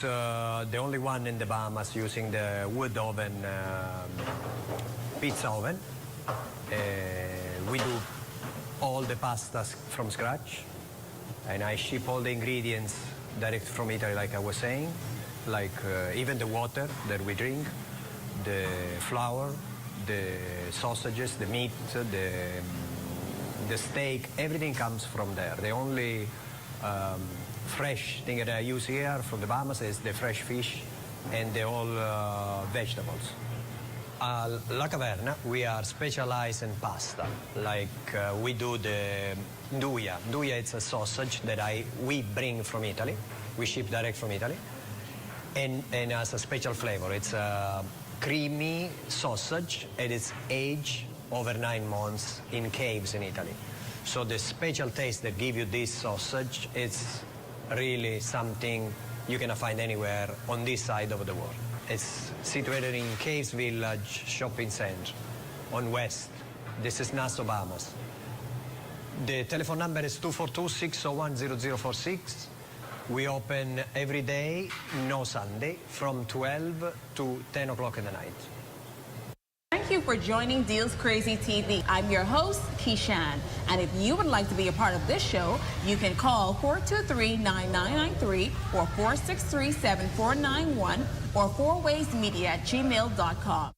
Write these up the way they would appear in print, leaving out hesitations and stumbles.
The only one in the Bahamas using the wood oven, pizza oven. We do all the pastas from scratch, and I ship all the ingredients direct from Italy, like I was saying, like even the water that we drink, the flour, the sausages, the meat, the steak, everything comes from there. The only fresh thing that I use here from the Bahamas is the fresh fish and the all vegetables. La Caverna, we are specialized in pasta. Like we do the nduja. Nduja, it's a sausage that we bring from Italy. We ship direct from Italy. And has a special flavor. It's a creamy sausage, and it's aged over 9 months in caves in Italy. So the special taste that give you this sausage, it's really something you cannot find anywhere on this side of the world. It's situated in Caves Village Shopping Center on West. This is Nassau, Bahamas. The telephone number is 242-601-0046. We open every day, no Sunday, from 12 to 10 o'clock in the night. Thank you for joining Deals Crazy TV. I'm your host, Keishan. And if you would like to be a part of this show, you can call 423-9993 or 463-7491 or 4waysmedia@gmail.com.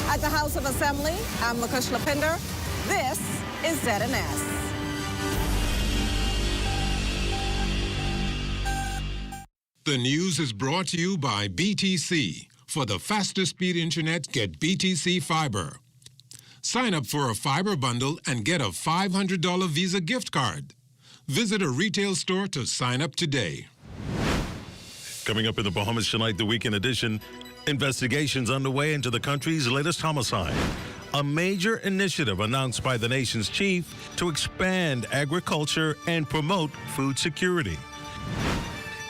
At the House of Assembly, I'm Lakush Lapinder. This is ZNS. The news is brought to you by BTC. For the fastest speed internet, get BTC Fiber. Sign up for a fiber bundle and get a $500 Visa gift card. Visit a retail store to sign up today. Coming up in the Bahamas tonight, the weekend edition, investigations underway into the country's latest homicide. A major initiative announced by the nation's chief to expand agriculture and promote food security.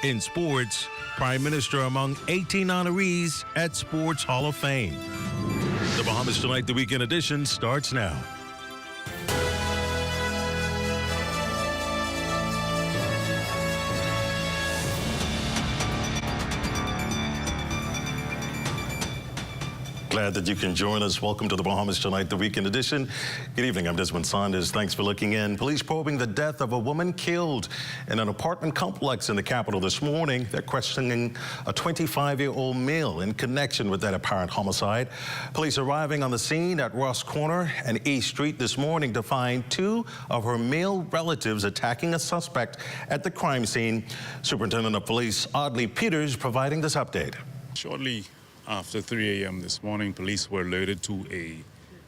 In sports, Prime Minister among 18 honorees at Sports Hall of Fame. The Bahamas Tonight, the weekend edition, starts now. Glad that you can join us. Welcome to the Bahamas Tonight, the weekend edition. Good evening, I'm Desmond Saunders. Thanks for looking in. Police probing the death of a woman killed in an apartment complex in the capital this morning. They're questioning a 25-year-old male in connection with that apparent homicide. Police arriving on the scene at Ross Corner and East Street this morning to find 2 of her male relatives attacking a suspect at the crime scene. Superintendent of Police Audley Peters providing this update. Shortly after 3 a.m. this morning, police were alerted to a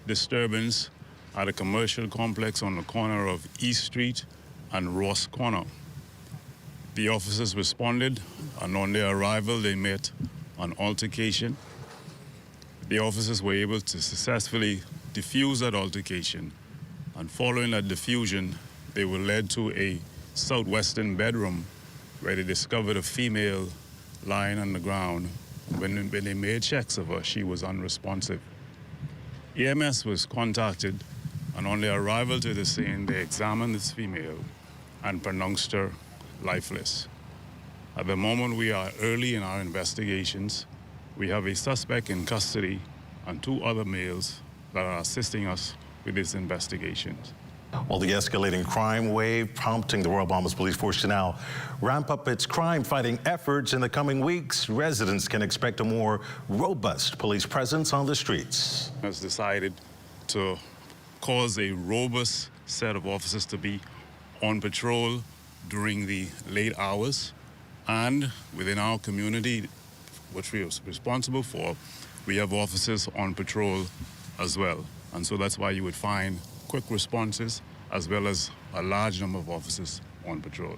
disturbance at a commercial complex on the corner of East Street and Ross Corner. The officers responded, and on their arrival, they met an altercation. The officers were able to successfully defuse that altercation, and following that diffusion, they were led to a southwestern bedroom where they discovered a female lying on the ground. When they made checks of her, she was unresponsive. EMS was contacted, and on their arrival to the scene, they examined this female and pronounced her lifeless. At the moment, we are early in our investigations. We have a suspect in custody and 2 other males that are assisting us with these investigations. Well, the escalating crime wave prompting the Royal Bahamas Police Force to now ramp up its crime-fighting efforts in the coming weeks. Residents can expect a more robust police presence on the streets. Has decided to cause a robust set of officers to be on patrol during the late hours, and within our community, which we are responsible for, we have officers on patrol as well. And so that's why you would find quick responses as well as a large number of officers on patrol.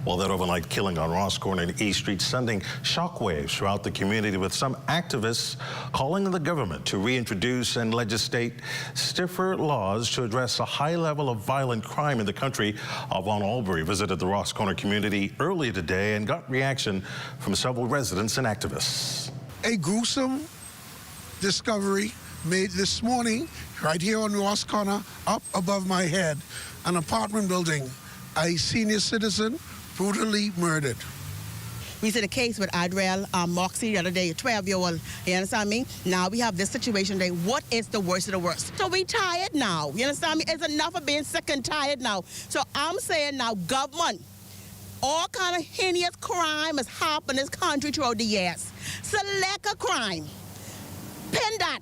Well, that overnight killing on Ross Corner and East Street sending shockwaves throughout the community, with some activists calling on the government to reintroduce and legislate stiffer laws to address a high level of violent crime in the country. Vaughn Albury visited the Ross Corner community earlier today and got reaction from several residents and activists. A gruesome discovery made this morning right here on Ross Corner, up above my head. An apartment building a senior citizen brutally murdered. We see the case with Adriel Moxie the other day, a 12-year-old. You understand me? Now we have this situation today. What is the worst of the worst? So we tired now. You understand me? It's enough of being sick and tired now. So I'm saying now, government, all kind of heinous crime has happened in this country throughout the years. Select a crime, pin that,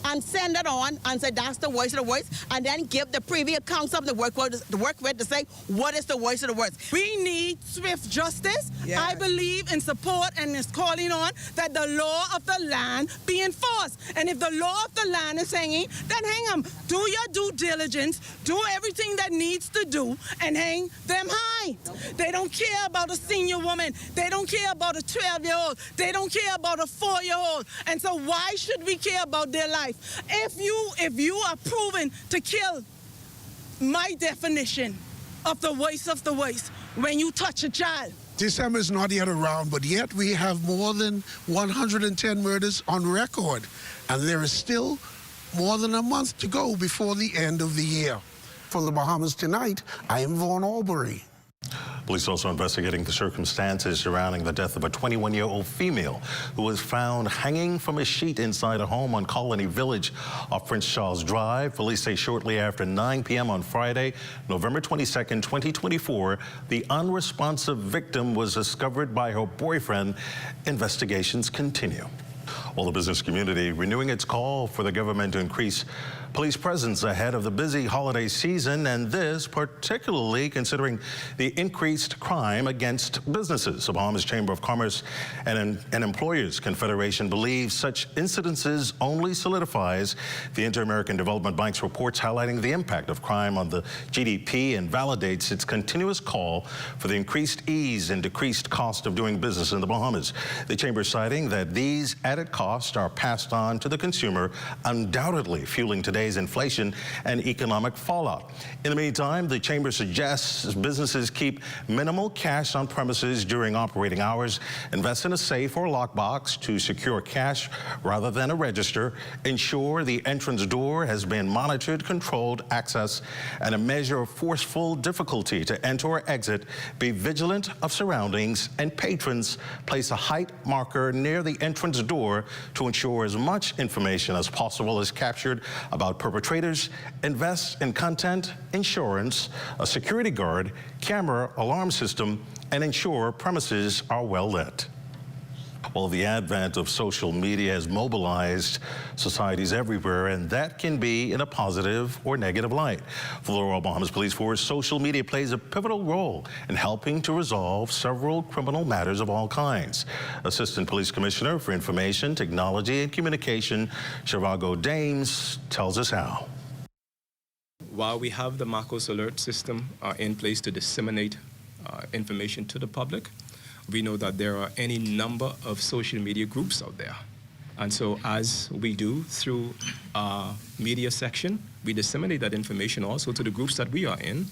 and send it on and say that's the worst of the worst, and then give the previous counsel to work with to say what is the worst of the worst. We need swift justice. Yes. I believe in support and is calling on that the law of the land be enforced. And if the law of the land is hanging, then hang them. Do your due diligence, do everything that needs to do, and hang them high. They don't care about a senior woman. They don't care about a 12-year-old. They don't care about a 4-year-old. And so why should we care about their life? If you are proven to kill, my definition of the worst when you touch a child. December is not yet around, but yet we have more than 110 murders on record, and there is still more than a month to go before the end of the year. For the Bahamas Tonight, I am Vaughn Albury. Police also investigating the circumstances surrounding the death of a 21-year-old female who was found hanging from a sheet inside a home on Colony Village off Prince Charles Drive. Police say shortly after 9 p.m. on Friday, November 22nd, 2024, the unresponsive victim was discovered by her boyfriend. Investigations continue. Well, the business community renewing its call for the government to increase police presence ahead of the busy holiday season, and this particularly considering the increased crime against businesses. The Bahamas Chamber of Commerce and Employers Confederation believes such incidences only solidifies the Inter-American Development Bank's reports highlighting the impact of crime on the GDP and validates its continuous call for the increased ease and decreased cost of doing business in the Bahamas. The Chamber citing that these added costs are passed on to the consumer, undoubtedly fueling today's inflation and economic fallout. In the meantime, the Chamber suggests businesses keep minimal cash on premises during operating hours, invest in a safe or lockbox to secure cash rather than a register, ensure the entrance door has been monitored, controlled access, and a measure of forceful difficulty to enter or exit, be vigilant of surroundings, and patrons place a height marker near the entrance door to ensure as much information as possible is captured about perpetrators, invest in content, insurance, a security guard, camera, alarm system, and ensure premises are well lit. Well, the advent of social media has mobilized societies everywhere, and that can be in a positive or negative light. For the Royal Bahamas Police Force, social media plays a pivotal role in helping to resolve several criminal matters of all kinds. Assistant Police Commissioner for Information, Technology, and Communication, Shavago Dames, tells us how. While we have the Marcos alert system in place to disseminate information to the public, we know that there are any number of social media groups out there. And so as we do through our media section, we disseminate that information also to the groups that we are in,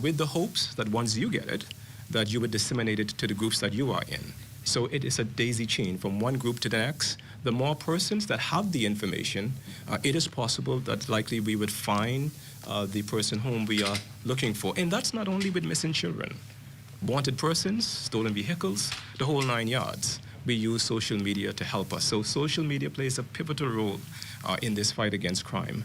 with the hopes that once you get it, that you would disseminate it to the groups that you are in. So it is a daisy chain from one group to the next. The more persons that have the information, it is possible that likely we would find the person whom we are looking for. And that's not only with missing children. Wanted persons, stolen vehicles, the whole 9 yards. We use social media to help us. So social media plays a pivotal role in this fight against crime.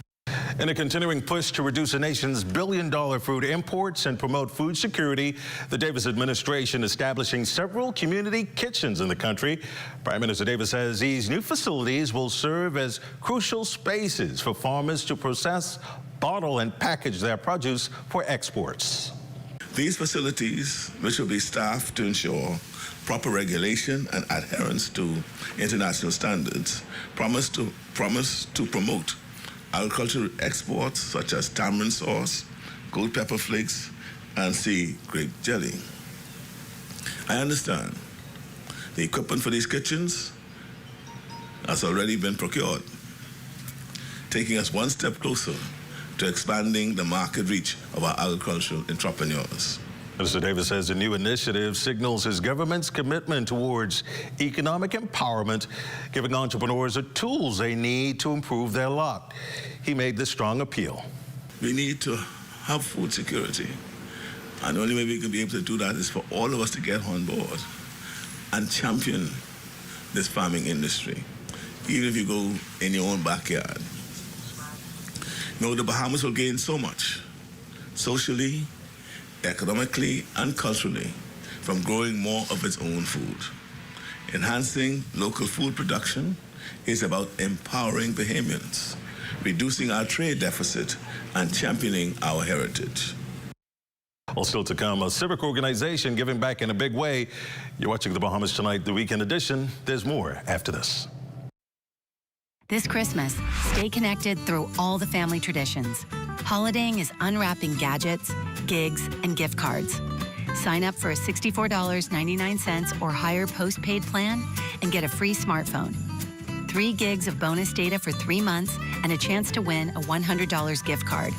In a continuing push to reduce the nation's billion-dollar food imports and promote food security, the Davis administration establishing several community kitchens in the country. Prime Minister Davis says these new facilities will serve as crucial spaces for farmers to process, bottle, and package their produce for exports. These facilities, which will be staffed to ensure proper regulation and adherence to international standards, promise to promote agricultural exports such as tamarind sauce, gold pepper flakes, and sea grape jelly. I understand the equipment for these kitchens has already been procured, taking us one step closer to expanding the market reach of our agricultural entrepreneurs. Mr. Davis says the new initiative signals his government's commitment towards economic empowerment, giving entrepreneurs the tools they need to improve their lot. He made this strong appeal. We need to have food security, And the only way we can be able to do that is for all of us to get on board and champion this farming industry, even if you go in your own backyard. You know, the Bahamas will gain so much, socially, economically, and culturally, from growing more of its own food. Enhancing local food production is about empowering Bahamians, reducing our trade deficit, and championing our heritage. Well, still to come, a civic organization giving back in a big way. You're watching The Bahamas Tonight, the weekend edition. There's more after this. This Christmas, stay connected through all the family traditions. Holidaying is unwrapping gadgets, gigs, and gift cards. Sign up for a $64.99 or higher postpaid plan and get a free smartphone. 3 gigs of bonus data for 3 months and a chance to win a $100 gift card.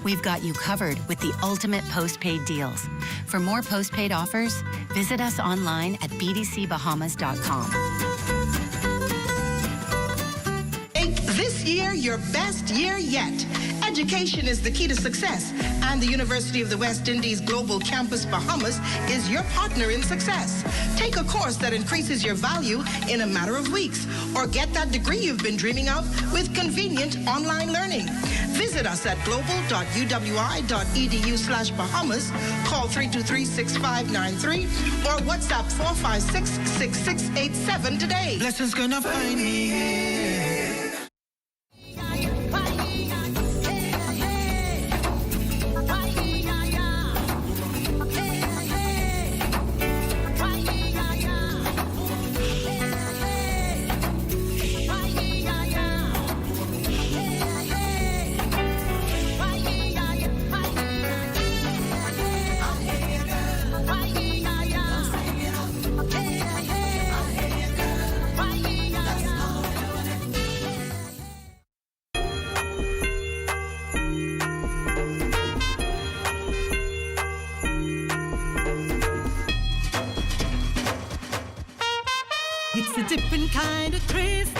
We've got you covered with the ultimate postpaid deals. For more postpaid offers, visit us online at bdcbahamas.com. Make this year your best year yet. Education is the key to success, and the University of the West Indies Global Campus Bahamas is your partner in success. Take a course that increases your value in a matter of weeks, or get that degree you've been dreaming of with convenient online learning. Visit us at global.uwi.edu/Bahamas, call 323-6593, or WhatsApp 456-6687 today. Blessings gonna find me. It's a different kind of Christmas,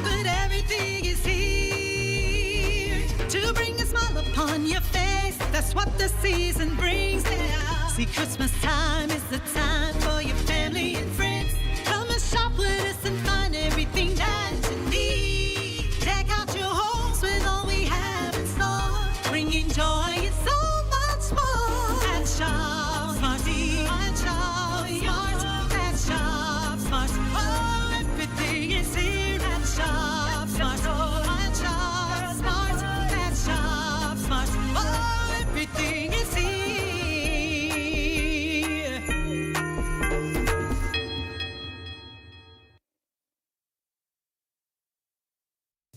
but everything is here to bring a smile upon your face. That's what the season brings. Yeah. See, Christmas time is the time for your family and friends. Come and shop with us and find everything that you need. Deck out your homes with all we have in store, bringing joy and so much more. And shop Smarty, and shop Smart, and shop Smart. Oh, everything is here at Shop Smart. And shop Smart, and shop Smart. Oh, everything is here.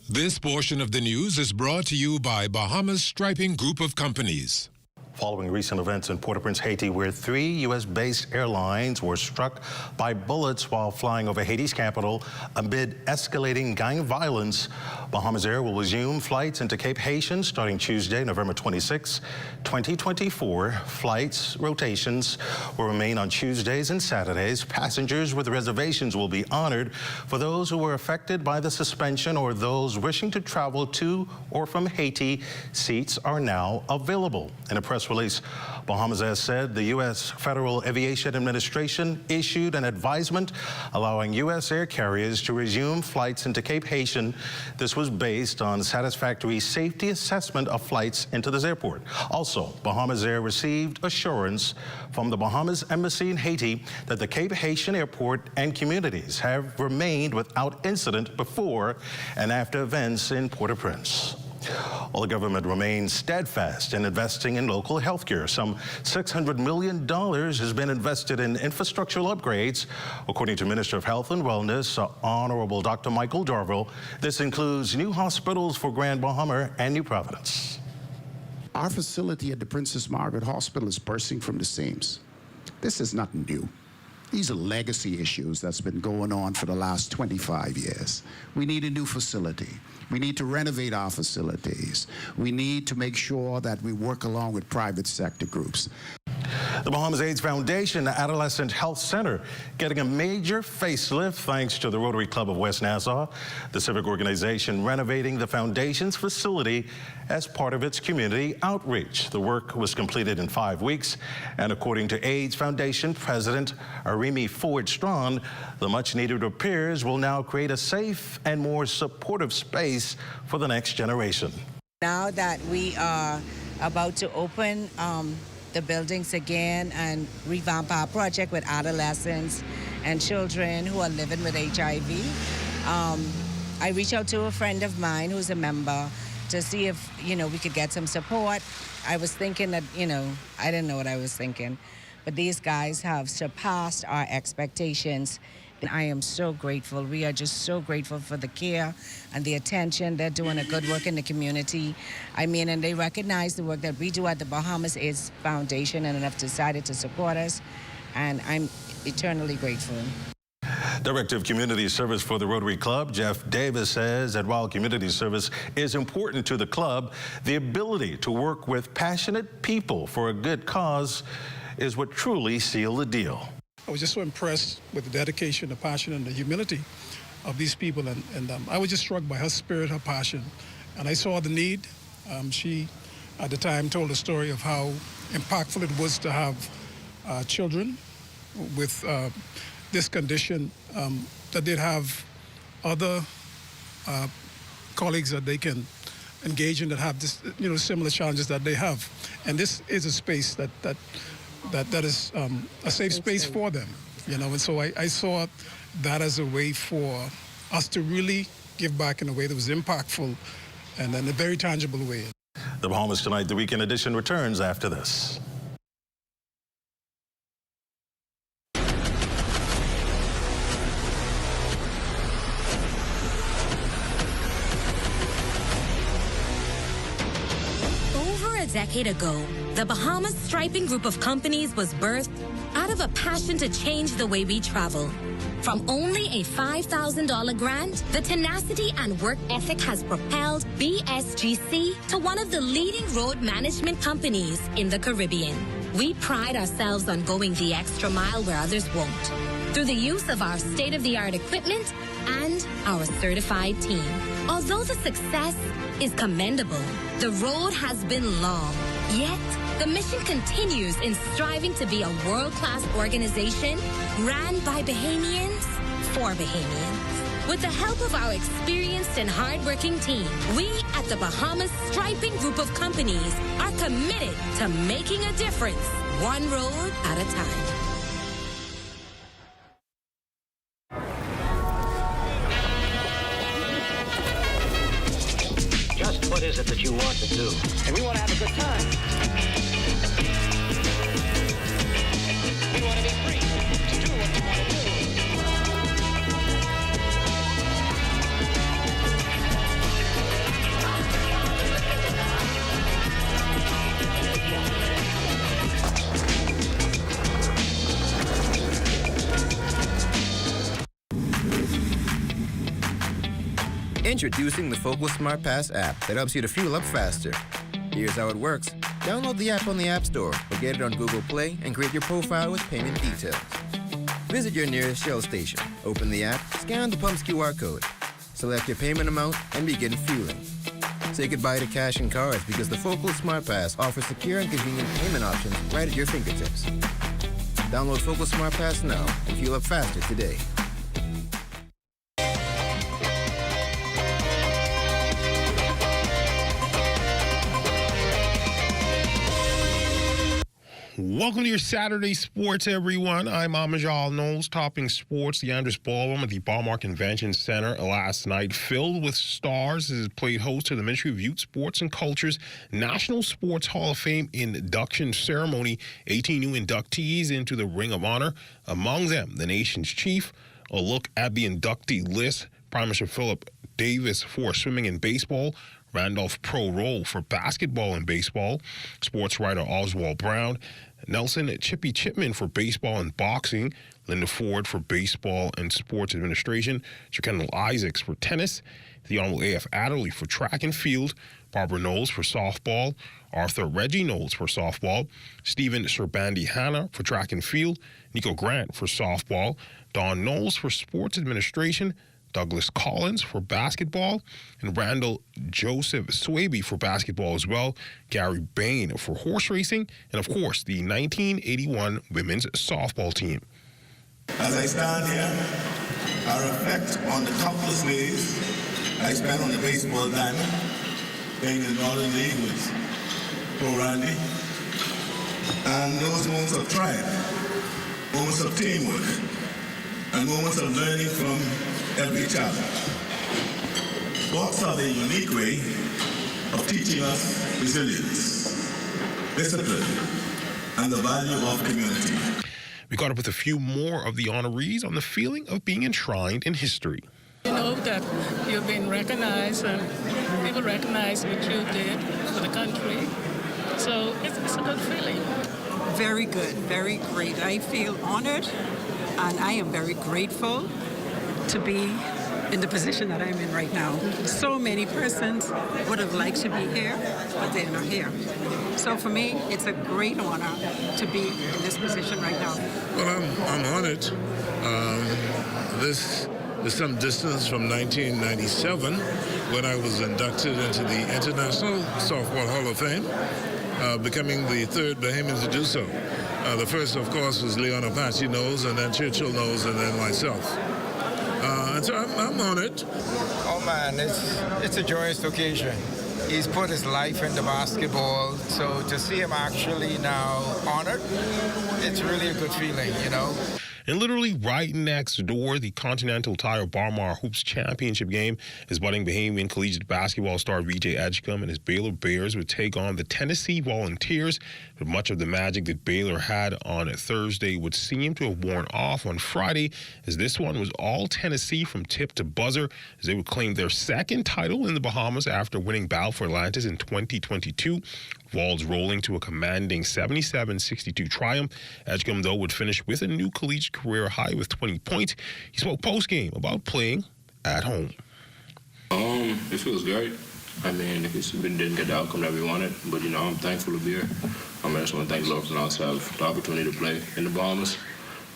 This portion of the news is brought to you by Bahamas Striping Group of Companies. Following recent events in Port-au-Prince, Haiti, where 3 U.S.-based airlines were struck by bullets while flying over Haiti's capital amid escalating gang violence, Bahamas Air will resume flights into Cape Haitian starting Tuesday, November 26, 2024. Flights rotations will remain on Tuesdays and Saturdays. Passengers with reservations will be honored. For those who were affected by the suspension or those wishing to travel to or from Haiti, seats are now available. In a press release, Bahamas Air said the U.S. Federal Aviation Administration issued an advisement allowing U.S. air carriers to resume flights into Cape Haitian. This was based on satisfactory safety assessment of flights into this airport. Also, Bahamas Air received assurance from the Bahamas Embassy in Haiti that the Cape Haitian airport and communities have remained without incident before and after events in Port-au-Prince. Well, the government remains steadfast in investing in local health care. Some $600 million has been invested in infrastructural upgrades, according to Minister of Health and Wellness, Honorable Dr. Michael Darville. This includes new hospitals for Grand Bahama and New Providence. Our facility at the Princess Margaret Hospital is bursting from the seams. This is nothing new. These are legacy issues that's been going on for the last 25 years. We need a new facility. We need to renovate our facilities. We need to make sure that we work along with private sector groups. The Bahamas AIDS Foundation Adolescent Health Center getting a major facelift thanks to the Rotary Club of West Nassau. The civic organization renovating the foundation's facility as part of its community outreach. The work was completed in 5 weeks, and according to AIDS Foundation President Arimi Ford-Strawn, the much-needed repairs will now create a safe and more supportive space for the next generation. Now that we are about to open the buildings again and revamp our project with adolescents and children who are living with HIV, I reached out to a friend of mine who's a member to see if, we could get some support. I was thinking that, I didn't know what I was thinking, but these guys have surpassed our expectations. I am so grateful. We are just so grateful for the care and the attention. They're doing a good work in the community. And they recognize the work that we do at the Bahamas AIDS Foundation and have decided to support us, and I'm eternally grateful. Director of Community Service for the Rotary Club, Jeff Davis, says that while community service is important to the club, the ability to work with passionate people for a good cause is what truly sealed the deal. I was just so impressed with the dedication, the passion, and the humility of these people, and I was just struck by her spirit, her passion, and I saw the need. She, at the time, told a story of how impactful it was to have children with this condition, that they'd have other colleagues that they can engage in that have this, similar challenges that they have, and this is a space that is a safe space for them, and so I saw that as a way for us to really give back in a way that was impactful and in a very tangible way. The Bahamas Tonight, the weekend edition, returns after this. A decade ago, the Bahamas Striping Group of companies was birthed out of a passion to change the way we travel. From only a $5,000 grant, the tenacity and work ethic has propelled BSGC to one of the leading road management companies in the Caribbean. We pride ourselves on going the extra mile where others won't, through the use of our state-of-the-art equipment and our certified team. Although the success is commendable, the road has been long. Yet, the mission continues in striving to be a world-class organization ran by Bahamians for Bahamians. With the help of our experienced and hardworking team, we at the Bahamas Striping Group of companies are committed to making a difference, one road at a time. What is it that you want to do? And we want to have a good time. We want to be free to do what we want to do. Introducing the Focal Smart Pass app that helps you to fuel up faster. Here's how it works. Download the app on the App Store or get it on Google Play and create your profile with payment details. Visit your nearest Shell station. Open the app, scan the pump's QR code, select your payment amount, and begin fueling. Say goodbye to cash and cards because the Focal Smart Pass offers secure and convenient payment options right at your fingertips. Download Focal Smart Pass now and fuel up faster today. Welcome to your Saturday Sports, everyone. I'm Amajal Knowles, topping sports. The Andrus Ballroom at the Balmar Convention Center last night filled with stars as it played host to the Ministry of Youth, Sports and Culture's National Sports Hall of Fame induction ceremony. 18 new inductees into the Ring of Honor. Among them, the nation's chief. A look at the inductee list. Prime Minister Philip Davis for swimming and baseball. Randolph Pro Roll for basketball and baseball, sports writer Oswald Brown, Nelson Chippy Chipman for baseball and boxing, Linda Ford for baseball and sports administration, Kendall Isaacs for tennis, the Honorable A.F. Adderley for track and field, Barbara Knowles for softball, Arthur Reggie Knowles for softball, Stephen Serbandi Hanna for track and field, Nico Grant for softball, Don Knowles for sports administration, Douglas Collins for basketball, and Randall Joseph Swaby for basketball as well, Gary Bain for horse racing, and of course the 1981 women's softball team. As I stand here, I reflect on the countless days I spent on the baseball diamond, playing in the Northern League with Pro Randy, and those moments of triumph, moments of teamwork, and moments of learning from every challenge. Sports are the unique way of teaching us resilience, discipline, and the value of community. We caught up with a few more of the honorees on the feeling of being enshrined in history. You know that you've been recognized and people recognize what you did for the country. So it's a good feeling. Very good, very great. I feel honored and I am very grateful to be in the position that I'm in right now. So many persons would have liked to be here, but they're not here. So for me, it's a great honor to be in this position right now. Well, I'm honored. This is some distance from 1997 when I was inducted into the International Softball Hall of Fame, becoming the third Bahamian to do so. The first, of course, was Leon Apache Knowles, and then Churchill Knowles, and then myself. And so I'm honored. Oh man, it's a joyous occasion. He's put his life into basketball, so to see him actually now honored, it's really a good feeling, you know. And literally right next door, the Continental Tire Barmar Hoops Championship game is budding Bahamian collegiate basketball star VJ Edgecombe and his Baylor Bears would take on the Tennessee Volunteers. But much of the magic that Baylor had on Thursday would seem to have worn off on Friday, as this one was all Tennessee from tip to buzzer, as they would claim their second title in the Bahamas after winning Balfour Atlantis in 2022. Vols rolling to a commanding 77-62 triumph. Edgecombe, though, would finish with a new collegiate career high with 20 points. He spoke post-game about playing at home. It feels great. I mean, we didn't get the outcome that we wanted, but, you know, I'm thankful to be here. I just want to thank the Lord for allowing us to have the opportunity to play in the Bahamas.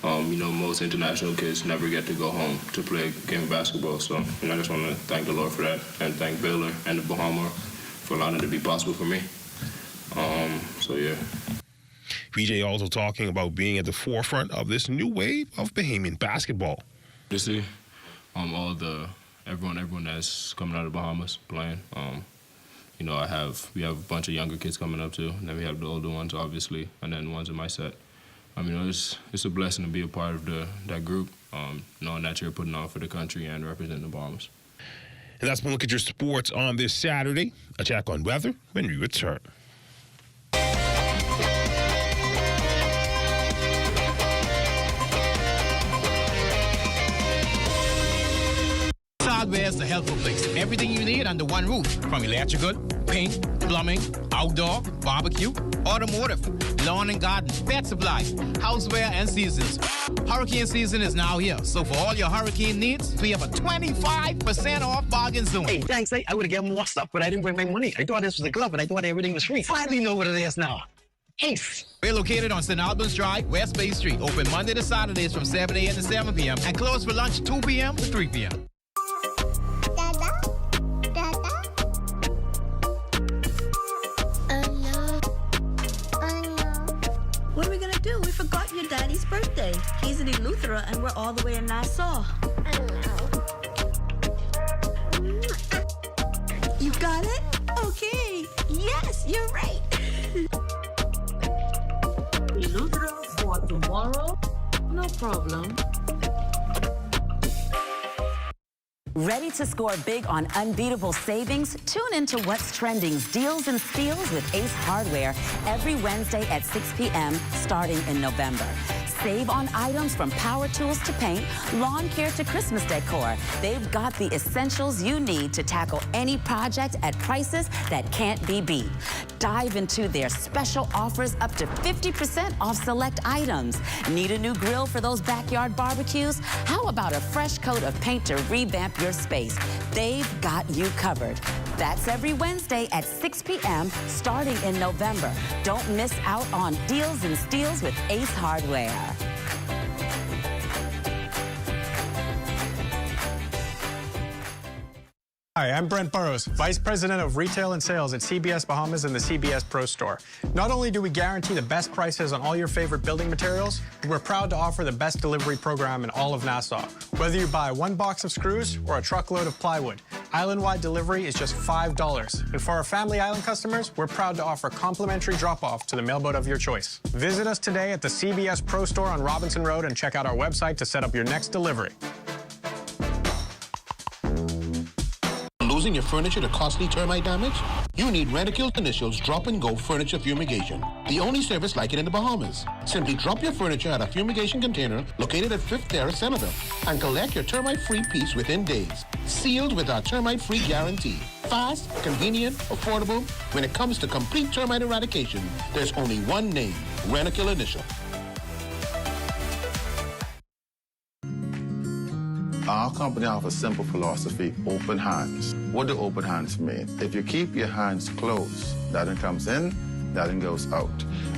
You know, most international kids never get to go home to play a game of basketball, so, you know, I just want to thank the Lord for that and thank Baylor and the Bahamas for allowing it to be possible for me. So, yeah. VJ also talking about being at the forefront of this new wave of Bahamian basketball. To see everyone that's coming out of the Bahamas playing. You know, we have a bunch of younger kids coming up too, and then we have the older ones, obviously, and then ones in my set. I mean, it's a blessing to be a part of that group, knowing that you're putting on for the country and representing the Bahamas. And that's one look at your sports on this Saturday. A check on weather when we return. Hardware is the helpful place. Everything you need under one roof, from electrical, paint, plumbing, outdoor, barbecue, automotive, lawn and garden, pet supply, houseware, and seasons. Hurricane season is now here, so for all your hurricane needs, we have a 25% off bargain zone. Hey, thanks. I would have given more stuff, but I didn't bring my money. I thought this was a glove, and I thought everything was free. Finally know what it is now. Ace. We're located on St. Albans Drive, West Bay Street, open Monday to Saturdays from 7 a.m. to 7 p.m. and closed for lunch 2 p.m. to 3 p.m. What are we gonna do? We forgot your daddy's birthday. He's in Eleuthera and we're all the way in Nassau. You got it? Okay. Yes, you're right. Eleuthera for tomorrow? No problem. Ready to score big on unbeatable savings? Tune into What's Trending's Deals and Steals with Ace Hardware every Wednesday at 6 p.m. starting in November. Save on items from power tools to paint, lawn care to Christmas decor. They've got the essentials you need to tackle any project at prices that can't be beat. Dive into their special offers up to 50% off select items. Need a new grill for those backyard barbecues? How about a fresh coat of paint to revamp your space? They've got you covered. That's every Wednesday at 6 p.m. starting in November. Don't miss out on deals and steals with Ace Hardware. Hi, I'm Brent Burrows, Vice President of Retail and Sales at CBS Bahamas and the CBS Pro Store. Not only do we guarantee the best prices on all your favorite building materials, but we're proud to offer the best delivery program in all of Nassau. Whether you buy one box of screws or a truckload of plywood, island-wide delivery is just $5. And for our Family Island customers, we're proud to offer complimentary drop-off to the mailboat of your choice. Visit us today at the CBS Pro Store on Robinson Road and check out our website to set up your next delivery. Losing your furniture to costly termite damage? You need Rentokil Initials Drop-and-Go Furniture Fumigation, the only service like it in the Bahamas. Simply drop your furniture at a fumigation container located at 5th Terrace, Centerville, and collect your termite-free piece within days. Sealed with our termite-free guarantee. Fast, convenient, affordable. When it comes to complete termite eradication, there's only one name, Rentokil Initial. Our company offers a simple philosophy, open hands. What do open hands mean? If you keep your hands closed, nothing comes in, nothing goes out.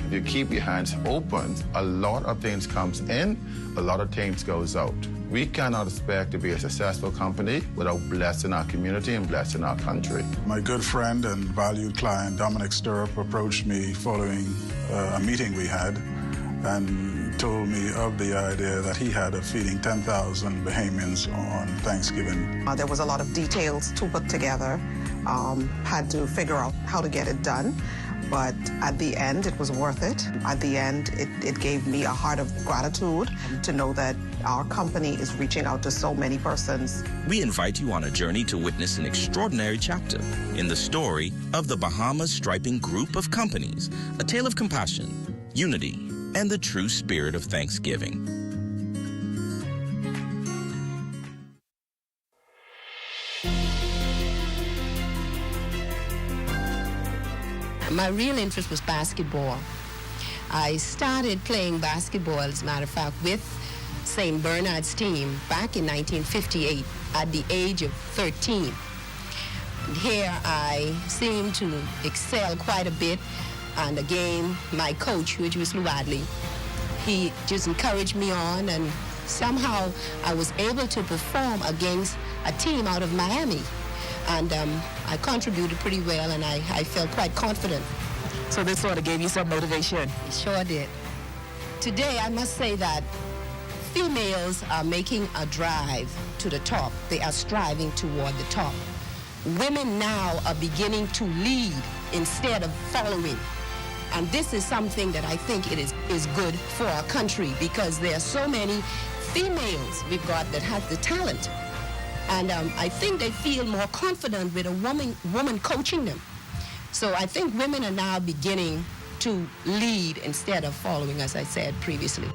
If you keep your hands open, a lot of things comes in, a lot of things goes out. We cannot expect to be a successful company without blessing our community and blessing our country. My good friend and valued client, Dominic Stirrup, approached me following a meeting we had and told me of the idea that he had of feeding 10,000 Bahamians on Thanksgiving. There was a lot of details to put together, had to figure out how to get it done, but at the end, it was worth it. At the end, it gave me a heart of gratitude to know that our company is reaching out to so many persons. We invite you on a journey to witness an extraordinary chapter in the story of the Bahamas Striping Group of Companies, a tale of compassion, unity, and the true spirit of Thanksgiving. My real interest was basketball. I started playing basketball, as a matter of fact, with St. Bernard's team back in 1958 at the age of 13. And here I seemed to excel quite a bit. And again, my coach, which was Lou Adley, he just encouraged me on, and somehow I was able to perform against a team out of Miami. And I contributed pretty well, and I felt quite confident. So this sort of gave you some motivation? It sure did. Today, I must say that females are making a drive to the top. They are striving toward the top. Women now are beginning to lead instead of following. And this is something that I think it is good for our country, because there are so many females we've got that have the talent. And I think they feel more confident with a woman coaching them. So I think women are now beginning to lead instead of following, as I said previously.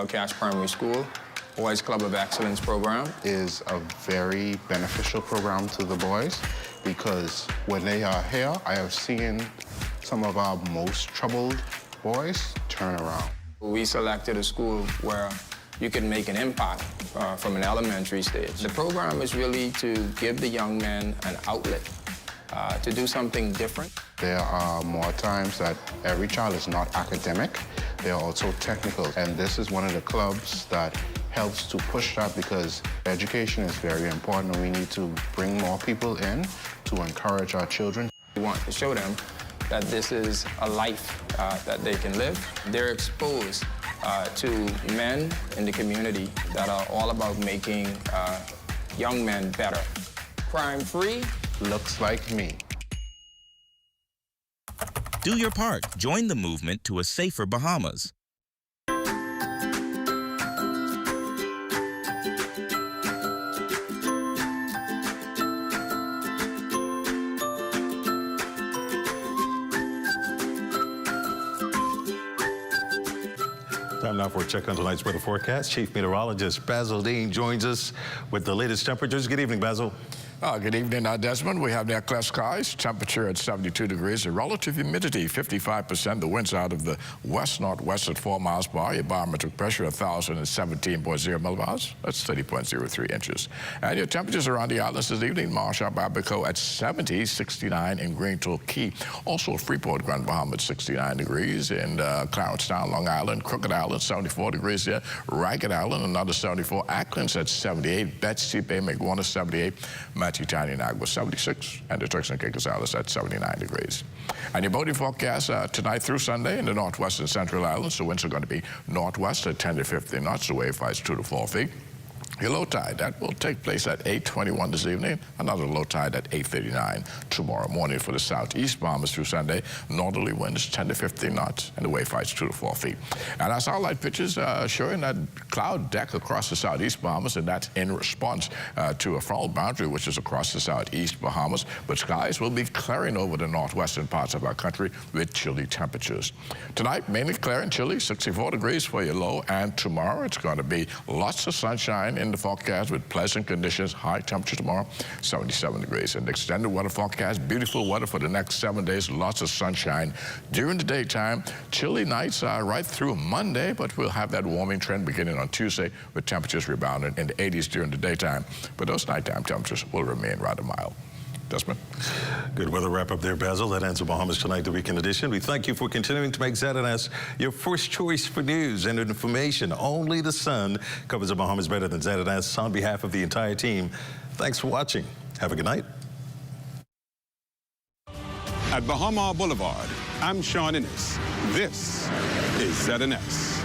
Cash Primary School Boys Club of Excellence program is a very beneficial program to the boys, because when they are here, I have seen some of our most troubled boys turn around. We selected a school where you can make an impact from an elementary stage. The program is really to give the young men an outlet to do something different. There are more times that every child is not academic, they are also technical. And this is one of the clubs that helps to push that, because education is very important and we need to bring more people in to encourage our children. We want to show them that this is a life that they can live. They're exposed to men in the community that are all about making young men better. Crime-free. Looks like me. Do your part. Join the movement to a safer Bahamas. Time now for a check on tonight's weather forecast. Chief Meteorologist Basil Dean joins us with the latest temperatures. Good evening, Basil. Good evening, Desmond. We have near clear skies, temperature at 72 degrees, the relative humidity 55%, the winds out of the west-northwest at 4 miles per hour, your barometric pressure 1,017.0 millibars, that's 30.03 inches. And your temperatures around the islands this evening, Marshall, Babico at 70, 69 in Greenville Key. Also Freeport, Grand Bahama at 69 degrees, and Clarencetown, Long Island, Crooked Island, 74 degrees there, Ragged Island, another 74, Ackland's at 78, Betsy Bay, McWarner 78, Matutani and Agua 76, and the Turks and Caicos Islands at 79 degrees. And your boating forecast tonight through Sunday in the northwest and central islands. The winds are going to be northwest at 10 to 15 knots. The wave heights 2 to 4 feet. Your low tide, that will take place at 8:21 this evening. Another low tide at 8:39 tomorrow morning for the southeast Bahamas through Sunday. Northerly winds 10 to 15 knots, and the wave heights 2 to 4 feet. And our satellite pictures showing that cloud deck across the southeast Bahamas, and that's in response to a frontal boundary which is across the southeast Bahamas. But skies will be clearing over the northwestern parts of our country with chilly temperatures. Tonight, mainly clear and chilly, 64 degrees for your low, and tomorrow it's going to be lots of sunshine in the forecast with pleasant conditions. High temperature tomorrow, 77 degrees. And the extended weather forecast, beautiful weather for the next 7 days, lots of sunshine during the daytime. Chilly nights right through Monday, but we'll have that warming trend beginning on Tuesday with temperatures rebounding in the 80s during the daytime. But those nighttime temperatures will remain rather mild. Desmond. Good weather wrap up there, Basil. That ends the Bahamas Tonight, the weekend edition. We thank you for continuing to make ZNS your first choice for news and information. Only the sun covers the Bahamas better than ZNS. On behalf of the entire team, thanks for watching. Have a good night. At Bahama Boulevard, I'm Sean Innes. This is ZNS.